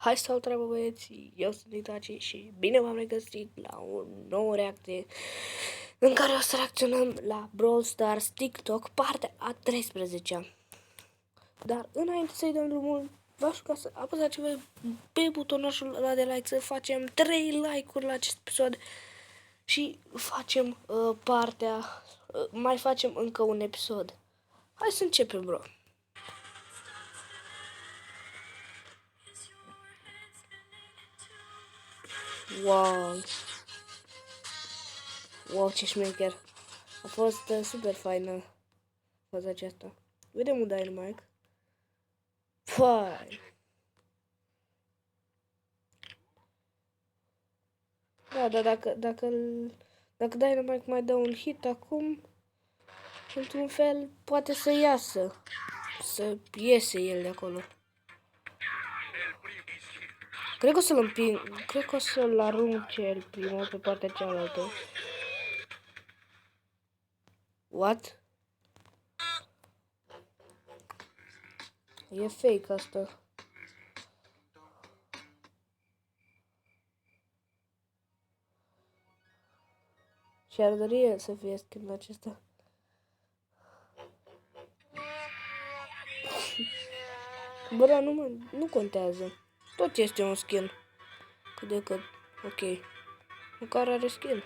Hai salutare băieți, eu sunt Itachi și bine v-am regăsit la o nouă reacție în care o să reacționăm la Brawl Stars TikTok, partea a 13-a. Dar înainte să-i dăm drumul, v-aș ruga să apăsați pe butonașul ăla de like, să facem 3 like-uri la acest episod și facem mai facem încă un episod. Hai să începem, bro. Wow! Wow, ce șmecher! A fost super faină faza aceasta. Vedem un Dynamite. Păi! Da, dar dacă Dynamite mai dă un hit acum, într-un fel, poate să iasă. Să iese el de acolo. Cred că o să-l împing. Cred că o să-l arunc cel primul pe partea cealaltă. What? E fake asta. Și ar dori el să fie skin acesta. Bă, da, nu contează. Tot este un skin. Cât de cât. Ok. Măcar are skin.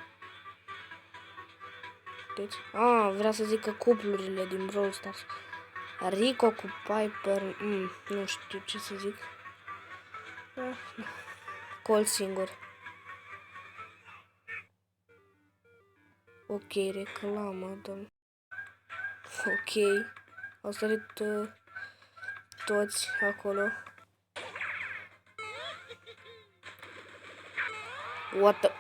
Deci, vrea să zic că cuplurile din Brawl Stars. Rico cu Piper, nu știu ce să zic. Colt singur. Ok, reclamă, dăm. Ok. Au sărit toți acolo. What?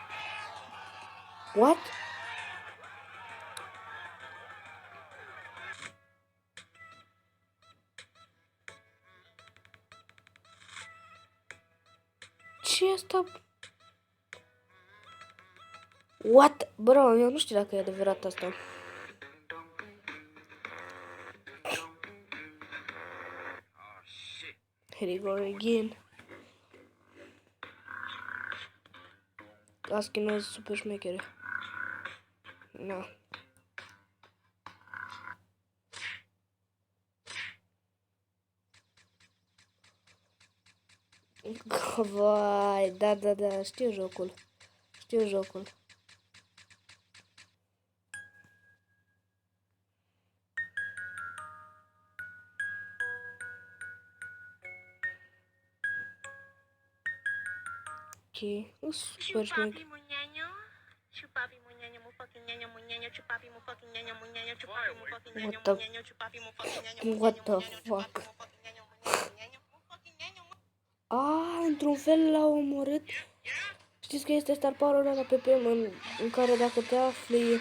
Ce asta? What? Bro, eu nu știu dacă e adevărat asta. Here we go again. Asta nu e super șmechere. Na. Vai, da, știu jocul. Ok, super șmecher. What the fuck? Într-un fel l-a omorât. Știți că este star power-ul ăla pe PM în care dacă te afli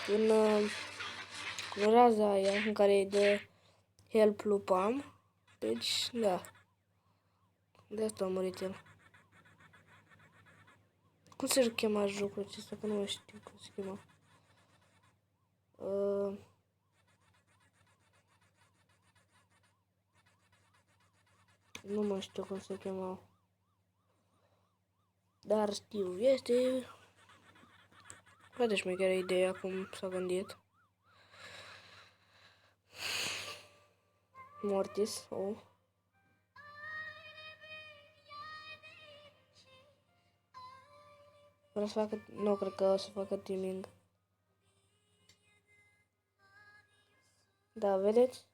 în raza aia în care e de help lupam. Deci, da. De asta a murit el. Cum se chema jocul acesta? Că nu mai știu cum se chema. Nu mai știu cum se chema. Dar știu, este... Poate șmecheră ideea cum s-a gândit. Mortis, Vreau să facă... Nu cred că o să facă teaming. Da, vedeți?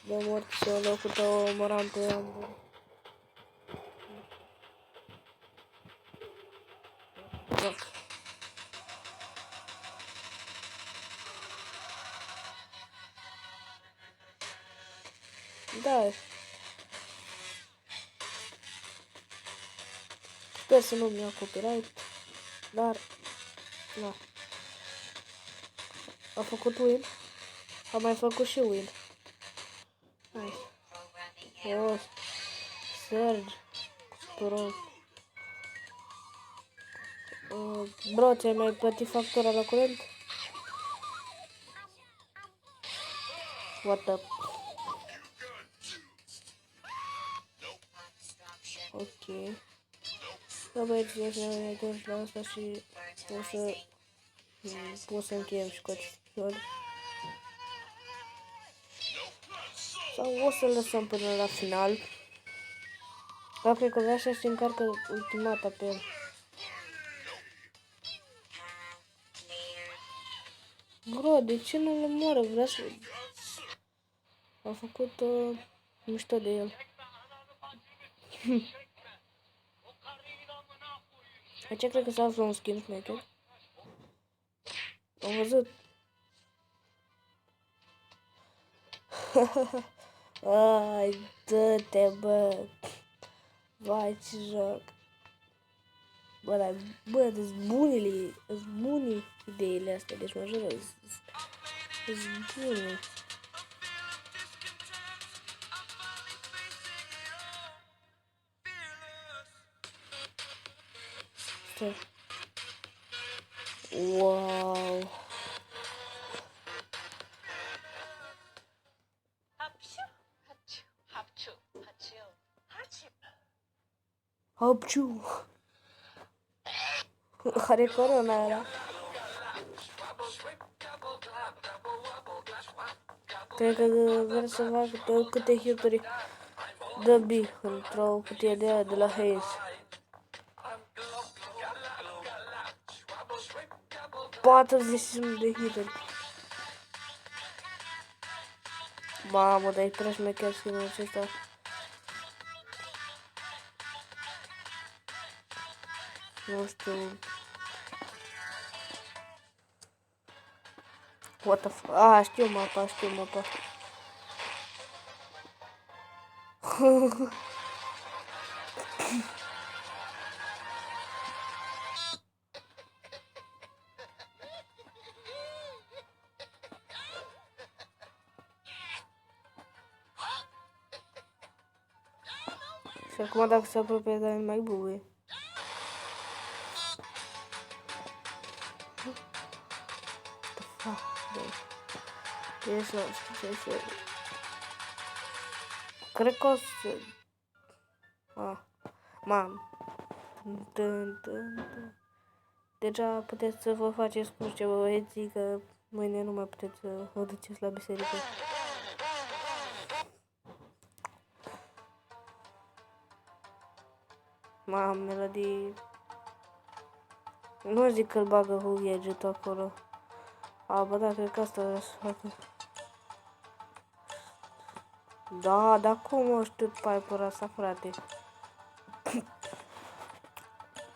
De Mortis în locul tău omoram pe ambul. Da. Sper să nu-mi iau copyright. Dar, da. A făcut win. A mai făcut și win. Nice. Serge. Pro. Bro, ți-ai mai plătit factura la curent? What the... Ok. Da, băieți, eu să ne întorci la asta și o să încheiem și cu acest episod. Sau o să-l lăsăm până la final. Da, cred că vrea să-și încarcă ultimata pe el. Bro, de ce nu le moară? Vrea să... A făcut mișto de el. Aici cred că s-a aflat un skin smaker. Am văzut. Ai, dă-te, bă. Vai, ce joc. Bă, dar, bă, deci bune ideile astea, deci mă jur, deci bune. Stai. Wow. Hopciu. Are corona ăla. Cred că vrea să facă câte hituri dă B într-o cutie de aia de la Hayes. 41 de hituri. Mamă, dar e prea șmecher skin-ul acesta. Nu știu. What the fuck? Ah, știu mapa. Și acum dacă se apropie de mai bubuie. Deci nu știu ce să... Cred că o să... Mam. Deja puteți să vă faceți cu ce vă veți, că mâine nu mai puteți să vă duceți la biserică. Mam, melodii... Nu zic că-l bagă Hughie acolo. A, bă, da, cred că asta vreau să facă. Da, dar cum o știu Piper asta, frate?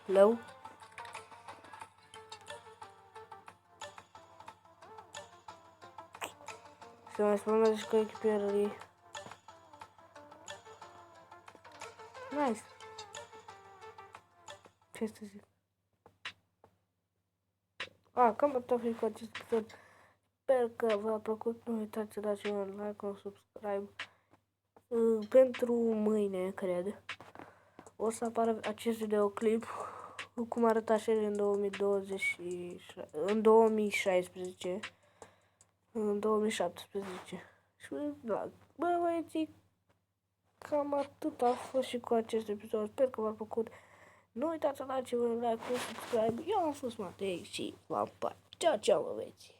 Lău? Și mai spune și cu echipierii. Nice. Ce să zic? Cam atât fi cu acest episod. Sper că v-a plăcut. Nu uitați să dați un like, un subscribe. Pentru mâine, cred, o să apară acest videoclip cum arăta Shelly în 2016, în 2017. Și da, bă, băieții, cam atât a fost și cu acest episod. Sper că v-a plăcut. Nu uitați să dați un like, un subscribe. Eu am fost Matei și v-am pa. Ceau, ceau, băieții.